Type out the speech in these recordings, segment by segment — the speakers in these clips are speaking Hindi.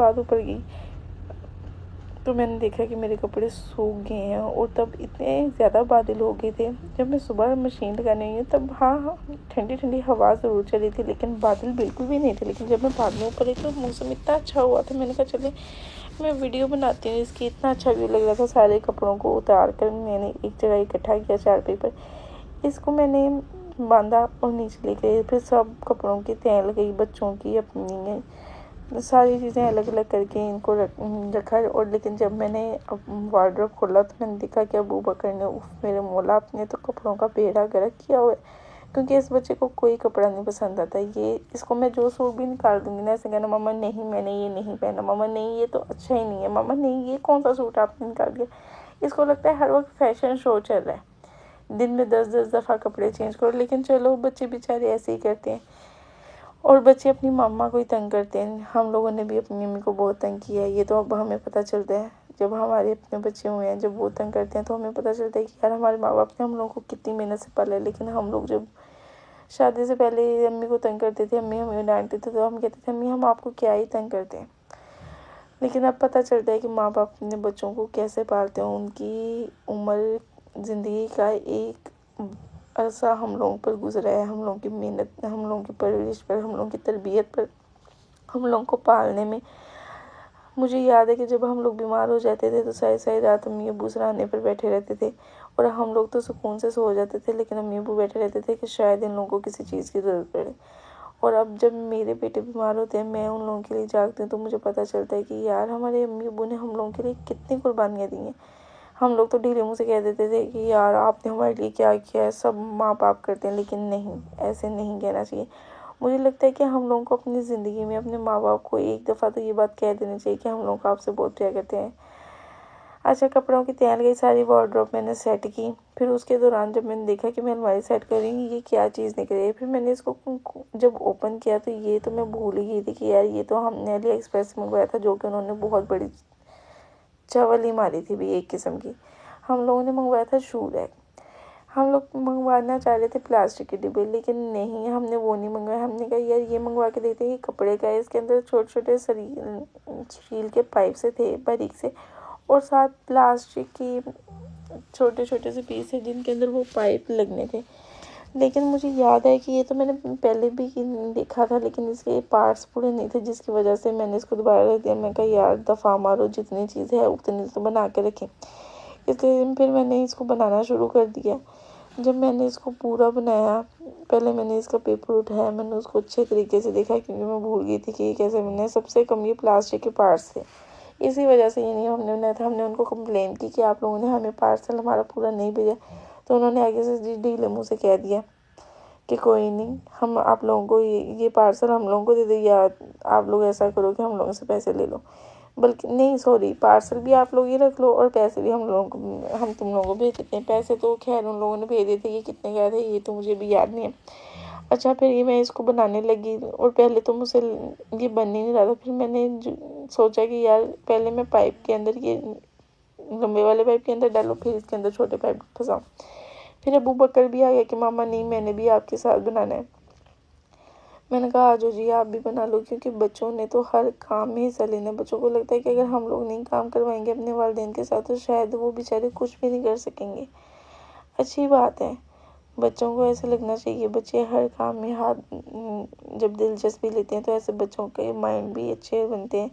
बाद ऊपर गई तो मैंने देखा कि मेरे कपड़े सूख गए हैं। और तब इतने ज़्यादा बादल हो गए थे। जब मैं सुबह मशीन लगाने आई तब हाँ ठंडी ठंडी हवा ज़रूर चली थी, लेकिन बादल बिल्कुल भी नहीं थे। लेकिन जब मैं बादलों पर आई तो मौसम इतना अच्छा हुआ था, मैंने कहा चले मैं वीडियो बनाती हूँ इसकी। इतना अच्छा व्यू लग रहा था। सारे कपड़ों को उतार कर मैंने एक जगह इकट्ठा किया चारपाई पर, इसको मैंने बांधा और नीचे लेके फिर सब कपड़ों की तह लगाई, बच्चों की अपनी सारी चीज़ें अलग अलग करके इनको रखा। और लेकिन जब मैंने वार्डरोब खोला तो मैंने देखा कि अबू बकर ने मेरे मौला अपने तो कपड़ों का बेड़ा गर्क किया हुआ है, क्योंकि इस बच्चे को कोई कपड़ा नहीं पसंद आता। ये इसको मैं जो सूट भी निकाल दूँगी ना, ऐसे कहना मम्मा नहीं मैंने ये नहीं पहना, मम्मा नहीं ये तो अच्छा ही नहीं है, मम्मा नहीं ये कौन सा सूट आपने निकाल दिया। इसको लगता है हर वक्त फैशन शो चल रहा है, दिन में 10-10 दफ़ा कपड़े चेंज करो। लेकिन चलो बच्चे बेचारे ऐसे ही करते हैं, और बच्चे अपनी मम्मा को ही तंग करते हैं। हम लोगों ने भी अपनी मम्मी को बहुत तंग किया है, ये तो अब हमें पता चलता है। जब हमारे अपने बच्चे हुए हैं, जब वो तंग करते हैं तो हमें पता चलता है कि यार हमारे माँ बाप ने हम लोगों को कितनी मेहनत से पाला है। लेकिन हम लोग जब शादी से पहले अम्मी को तंग करते थे, अम्मी हमें डांटते थे, तो हम कहते थे अम्मी हम आपको क्या ही तंग करते हैं। लेकिन अब पता चलता है कि माँ बाप अपने बच्चों को कैसे पालते हैं। उनकी उम्र ज़िंदगी का एक अरसा हम लोगों पर गुजरा है, हम लोगों की मेहनत, हम लोगों की परवरिश पर, हम लोगों की तरबियत पर, हम लोगों को पालने में। मुझे याद है कि जब हम लोग बीमार हो जाते थे तो सारी सारी रात अम्मी अब्बू सराहने पर बैठे रहते थे, और हम लोग तो सुकून से सो जाते थे, लेकिन अम्मी अब्बू बैठे रहते थे कि शायद इन लोगों को किसी चीज़ की ज़रूरत पड़े। और अब जब मेरे बेटे बीमार होते हैं, मैं उन लोगों के लिए जागती हूँ, तो मुझे पता चलता है कि यार हमारे अम्मी अब्बू ने हम लोगों के लिए कितनी कुर्बानियाँ दी हैं। हम लोग तो ढीले मुँह से कह देते थे कि यार आपने हमारे लिए क्या किया है, सब माँ बाप करते हैं। लेकिन नहीं, ऐसे नहीं कहना चाहिए। मुझे लगता है कि हम लोगों को अपनी ज़िंदगी में अपने माँ बाप को एक दफ़ा तो ये बात कह देनी चाहिए कि हम लोग आपसे बहुत प्यार करते हैं। अच्छा, कपड़ों की तैयार गई, सारी वार्डरोब मैंने सेट की। फिर उसके दौरान जब मैंने देखा कि मैं अलमारी सेट कर रही हूँ, ये क्या चीज़ निकल रही है, फिर मैंने इसको जब ओपन किया तो ये तो मैं भूल ही गई थी कि यार ये तो हमने अली एक्सप्रेस से मंगवाया था, जो कि उन्होंने बहुत बड़ी चवल ही मारी थी भी एक किस्म की। हम लोगों ने मंगवाया था शू रैक। हम लोग मंगवाना चाह रहे थे प्लास्टिक के डिब्बे, लेकिन नहीं हमने वो नहीं मंगवाया। हमने कहा यार ये मंगवा के देखते हैं, ये कपड़े का है, इसके अंदर छोटे छोटे स्टील के पाइप से थे बारीक से, और साथ प्लास्टिक की छोटे छोटे से पीस है जिनके अंदर वो पाइप लगने थे। लेकिन मुझे याद है कि ये तो मैंने पहले भी देखा था, लेकिन इसके पार्ट्स पूरे नहीं थे, जिसकी वजह से मैंने इसको दोबारा रख दिया। मैं कहा यार दफ़ा मारो, जितनी चीज़ है उतनी तो बना के रखें। इसलिए फिर मैंने इसको बनाना शुरू कर दिया। जब मैंने इसको पूरा बनाया, पहले मैंने इसका पेपर उठाया, मैंने उसको अच्छे तरीके से देखा, क्योंकि मैं भूल गई थी कि ये कैसे बना है। सबसे कम ये प्लास्टिक के पार्ट्स थे, इसी वजह से ये नहीं हमने बनाया था। हमने उनको कंप्लेन की कि आप लोगों ने हमें पार्सल हमारा पूरा नहीं भेजा, तो उन्होंने आगे से ढीले मुँह से कह दिया कि कोई नहीं, हम आप लोगों को ये पार्सल हम लोगों को दे दो, या आप लोग ऐसा करो कि हम लोगों से पैसे ले लो। बल्कि नहीं सॉरी, पार्सल भी आप लोग ही रख लो और पैसे भी हम तुम लोगों को भेज देते हैं। पैसे तो खैर उन लोगों ने भेज दिए थे, ये कितने गए थे ये तो मुझे भी याद नहीं है। अच्छा, फिर ये मैं इसको बनाने लगी, और पहले तो मुझसे ये बन ही नहीं रहा था। फिर मैंने सोचा कि यार पहले मैं पाइप के अंदर, ये लंबे वाले पाइप के अंदर डालूँ, फिर इसके अंदर छोटे पाइप फंसाऊँ। फिर अबू बकर भी आ गया कि मामा नहीं मैंने भी आपके साथ बनाना है। मैंने कहा आजो जी आप भी बना लो, क्योंकि बच्चों ने तो हर काम में हिस्सा लेना। बच्चों को लगता है कि अगर हम लोग नहीं काम करवाएंगे अपने वालिदैन के साथ तो शायद वो बेचारे कुछ भी नहीं कर सकेंगे। अच्छी बात है, बच्चों को ऐसे लगना चाहिए। बच्चे हर काम में हाथ जब दिलचस्पी लेते हैं तो ऐसे बच्चों के माइंड भी अच्छे बनते हैं।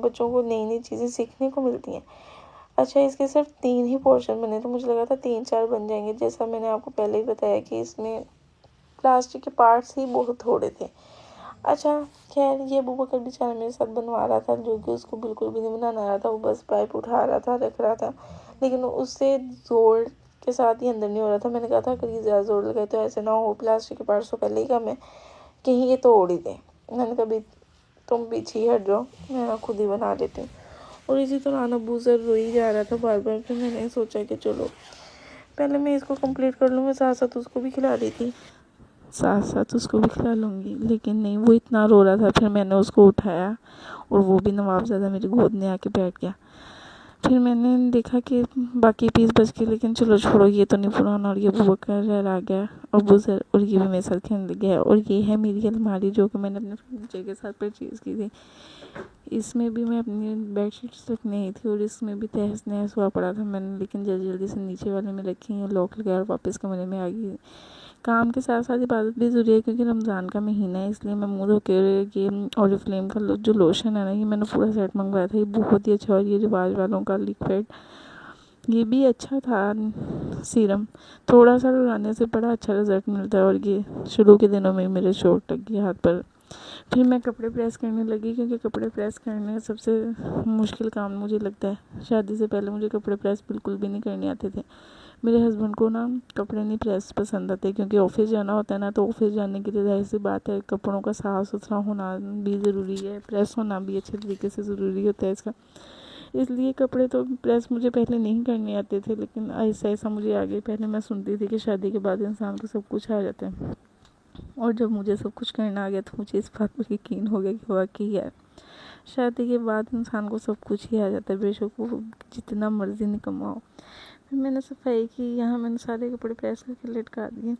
बच्चों को नई नई चीज़ें सीखने को मिलती हैं। अच्छा, इसके सिर्फ 3 ही पोर्शन बने, तो मुझे लगा था 3-4 बन जाएंगे। जैसा मैंने आपको पहले ही बताया कि इसमें प्लास्टिक के पार्ट्स ही बहुत थोड़े थे। अच्छा, खैर ये अबू बकर बेचारा मेरे साथ बनवा रहा था, जो कि उसको बिल्कुल भी नहीं बनाना आ रहा था। वो बस पाइप उठा रहा था, रख रहा था, लेकिन उससे जोड़ के साथ ही अंदर नहीं हो रहा था। मैंने कहा था अगर ये ज़्यादा जोड़ लगाए तो ऐसे ना हो, प्लास्टिक के पार्ट्स तो पहले ही कम है, कहीं ये तोड़ ही दे। मैंने कहा तुम पीछे ही हट जाओ, मैं खुद ही बना देती हूँ। और इसी दौरान अबू ज़र रो ही जा रहा था बार बार। फिर मैंने सोचा कि चलो पहले मैं इसको कंप्लीट कर लूँ, मैं साथ साथ उसको भी खिला रही थी, साथ साथ उसको भी खिला लूँगी, लेकिन नहीं, वो इतना रो रहा था। फिर मैंने उसको उठाया और वो भी नवाबज़ादा मेरी गोद में आके बैठ गया। फिर मैंने देखा कि बाकी पीस बच गए, लेकिन चलो छोड़ो, ये तो नहीं पुराना। और ये अबू बकर आ गया और बुज़र, और ये भी मेरे साथ खेलने लग गया। और ये है मेरी अलमारी, जो कि मैंने अपने फर्नीचर के साथ परचेज़ की थी। इसमें भी मैं अपनी बेडशीट्स रखनी ही थी और इसमें भी तहस नहस हुआ पड़ा था मैंने, लेकिन जल्दी जल्दी से नीचे वाले में रखी, लॉक लगाया और वापस कमरे में आ गई। काम के साथ साथ इबादत भी ज़रूरी है क्योंकि रमज़ान का महीना है, इसलिए मैं मुँह धो के ये ओरिफ्लेम का जो लोशन है ना, ये मैंने पूरा सेट मंगवाया था। ये बहुत ही अच्छा, और ये रिवाज वालों का लिक्विड, ये भी अच्छा था। सीरम थोड़ा सा लगाने से बड़ा अच्छा रिजल्ट मिलता है, और ये शुरू के दिनों में मेरे चोट लगी हाथ पर। फिर मैं कपड़े प्रेस करने लगी क्योंकि कपड़े प्रेस करने का सबसे मुश्किल काम मुझे लगता है। शादी से पहले मुझे कपड़े प्रेस बिल्कुल भी नहीं करने आते थे। मेरे हस्बैंड को ना कपड़े नहीं प्रेस पसंद आते क्योंकि ऑफिस जाना होता है ना, तो ऑफिस जाने के लिए जाहिर सी बात है कपड़ों का साफ़ सुथरा होना भी ज़रूरी है, प्रेस होना भी अच्छे तरीके से ज़रूरी होता है इसका। इसलिए कपड़े तो प्रेस मुझे पहले नहीं करने आते थे, लेकिन ऐसा ऐसा मुझे आगे, पहले मैं सुनती थी कि शादी के बाद इंसान को सब कुछ आ जाता है, और जब मुझे सब कुछ करना आ गया तो मुझे इस बात पर यकीन हो गया कि वाकई यार शादी के बाद इंसान को सब कुछ ही आ जाता है, बेशक वो जितना मर्जी निकम्मा हो। फिर मैंने सफाई की, यहाँ मैंने सारे कपड़े प्रेस करके लटका दिए।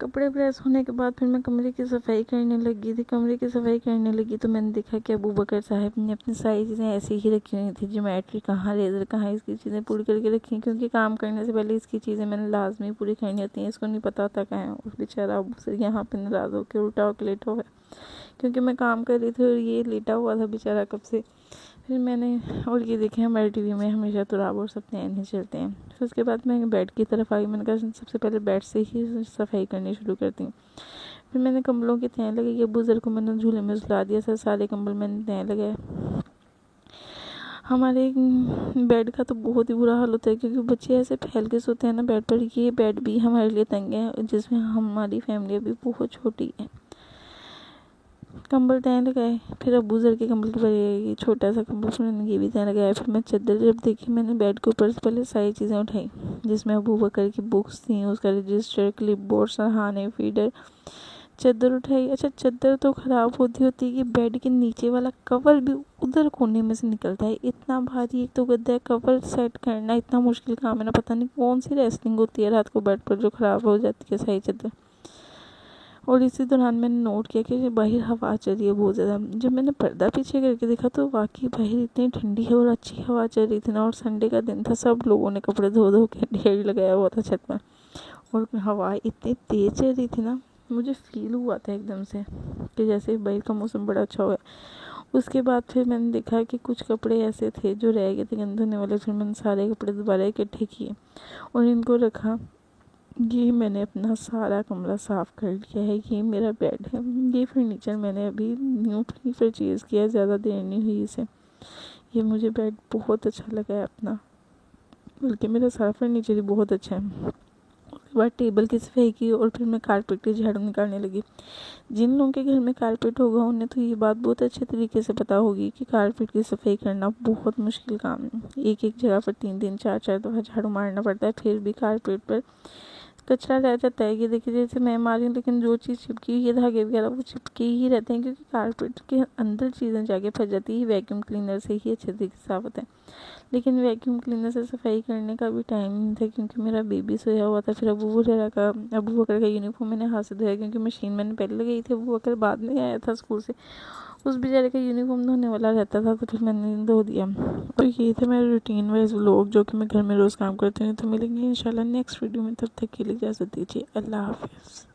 कपड़े प्रेस होने के बाद फिर मैं कमरे की सफाई करने लगी थी। कमरे की सफाई करने लगी तो मैंने देखा कि अबू बकर साहब ने अपनी सारी चीज़ें ऐसी ही रखी हुई थी। ज्योमेट्री कहाँ, रेज़र कहाँ, इसकी चीज़ें पूरी करके रखी, क्योंकि काम करने से पहले इसकी चीज़ें मैंने लाजमी पूरी करनी होती हैं। इसको नहीं पता होता कहाँ है, और बेचारा अबू सर यहाँ पर नाराज़ होकर उल्टा होकर लेटा हुआ है, क्योंकि मैं काम कर रही थी और ये लेटा हुआ था बेचारा कब से। फिर मैंने, और ये देखें हमारे टीवी में हमेशा तुराब और सत्यान ही चलते हैं। फिर उसके बाद मैं बेड की तरफ आई। मैंने कहा सबसे पहले बेड से ही सफाई करनी शुरू करती हूँ। फिर मैंने कंबलों की तय लगाई। ये बुज़ुर्ग को मैंने झूले में झुला दिया था, सारे कंबल मैंने तय लगाए। हमारे बेड का तो बहुत ही बुरा हाल होता है क्योंकि बच्चे ऐसे फैल के सोते हैं ना बेड पर। ये बेड भी हमारे लिए तंग है, जिसमें हमारी फैमिली अभी बहुत छोटी है। कंबल तय लगाए, फिर अबू ज़र के कंबल पर ये छोटा सा कंबल फिर ये भी तय लगाया। फिर मैं चादर जब देखी, मैंने बेड के ऊपर से पहले सारी चीज़ें उठाई, जिसमें अबू बकर की बुक्स थी, उसका रजिस्टर, क्लिप बोर्ड, सरहाने, फीडर, चादर उठाई। अच्छा, चादर तो ख़राब होती होती है कि बेड के नीचे वाला कवर भी उधर कोने में से निकलता है। इतना भारी एक तो गद्दा है, कवर सेट करना इतना मुश्किल काम है ना, पता नहीं कौन सी रेस्टिंग होती है रात को बेड पर जो ख़राब हो जाती है सारी चादर। और इसी दौरान मैंने नोट किया कि बाहर हवा चल रही है बहुत ज़्यादा। जब मैंने पर्दा पीछे करके देखा तो वाकई बाहर इतनी ठंडी है और अच्छी हवा चल रही थी ना, और संडे का दिन था, सब लोगों ने कपड़े धो धो के ढेर लगाया हुआ था छत पर, और हवा इतनी तेज़ चल रही थी ना, मुझे फील हुआ था एकदम से कि जैसे बाहर का मौसम बड़ा अच्छा हुआ है। उसके बाद फिर मैंने देखा कि कुछ कपड़े ऐसे थे जो रह गए थे गंदे होने वाले। फिर मैंने सारे कपड़े दोबारा इकट्ठे किए और इनको रखा। ये मैंने अपना सारा कमरा साफ़ कर लिया है। ये मेरा बेड है। ये फर्नीचर मैंने अभी न्यू परचेज़ किया, ज़्यादा देर नहीं हुई इसे। ये मुझे बेड बहुत अच्छा लगा है अपना, बल्कि मेरा सारा फर्नीचर ही बहुत अच्छा है। उसके बाद टेबल की सफाई की और फिर मैं कारपेट की झाड़ू निकालने लगी। जिन लोगों के घर में कारपेट होगा उन्हें तो ये बात बहुत अच्छे तरीके से पता होगी कि कारपेट की सफाई करना बहुत मुश्किल काम है। एक एक जगह पर 3-3 4-4 दफ़ा झाड़ू मारना पड़ता है, फिर भी कारपेट पर कचरा रह जाता है। ये देखिए जैसे मैं मारी हूँ, लेकिन जो चीज़ चिपकी हुई है धागे वगैरह वो चिपके ही रहते हैं, क्योंकि कारपेट के अंदर चीज़ें जाके फंस जाती है। वैक्यूम क्लीनर से ही अच्छे तरीके से साफ होता है, लेकिन वैक्यूम क्लीनर से सफाई करने का भी टाइम नहीं था क्योंकि मेरा बेबी सोया हुआ था। फिर अबू बकर का यूनिफॉर्म मैंने हाथ से धोया क्योंकि मशीन मैंने पहले लगाई थी, अबू बकर बाद में आया था स्कूल से, उस बेचारे का यूनिफॉर्म धोने वाला रहता था, तो फिर मैंने धो दिया। तो ये थे मेरे रूटीन वाइज व्लॉग जो कि मैं घर में रोज़ काम करती हूँ। तो मिलेंगे इंशाल्लाह नेक्स्ट वीडियो में, तब तक के लिए इजाज़त दीजिए। अल्लाह हाफिज़।